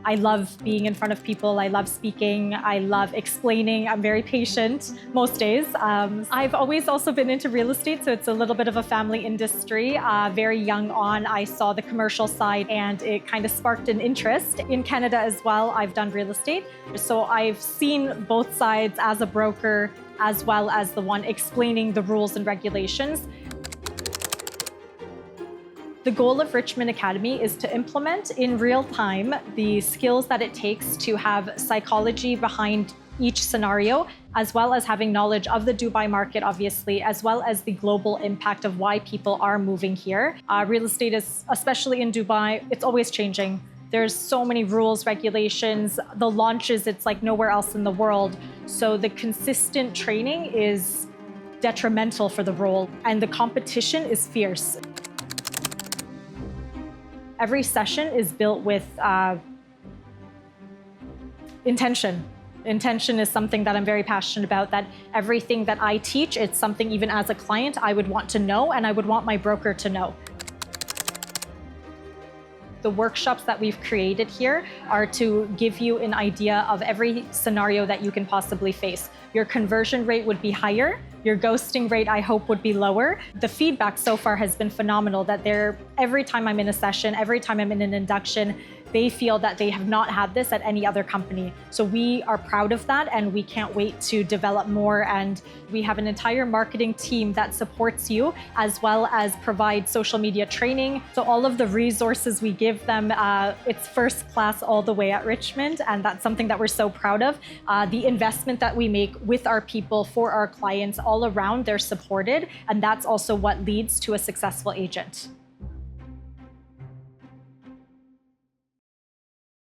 I love being in front of people. I love speaking. I love explaining. I'm very patient most days. I've always also been into real estate, so it's a little bit of a family industry. Very young on, I saw the commercial side and it kind of sparked an interest. In Canada as well, I've done real estate. So I've seen both sides as a broker, as well as the one explaining the rules and regulations. The goal of Richmond Academy is to implement in real time the skills that it takes to have psychology behind each scenario, as well as having knowledge of the Dubai market, obviously, as well as the global impact of why people are moving here. Real estate is, especially in Dubai, it's always changing. There's so many rules, regulations, the launches, it's like nowhere else in the world. So the consistent training is detrimental for the role, and the competition is fierce. Every session is built with intention. Intention is something that I'm very passionate about, that everything that I teach, it's something even as a client I would want to know and I would want my broker to know. The workshops that we've created here are to give you an idea of every scenario that you can possibly face. Your conversion rate would be higher. Your ghosting rate, I hope, would be lower. The feedback so far has been phenomenal, that every time I'm in a session, every time I'm in an induction, they feel that they have not had this at any other company. So we are proud of that, and we can't wait to develop more. And we have an entire marketing team that supports you, as well as provide social media training. So all of the resources we give them, it's first class all the way at Richmond, and that's something that we're so proud of. The investment that we make with our people, for our clients, all around, they're supported, and that's also what leads to a successful agent.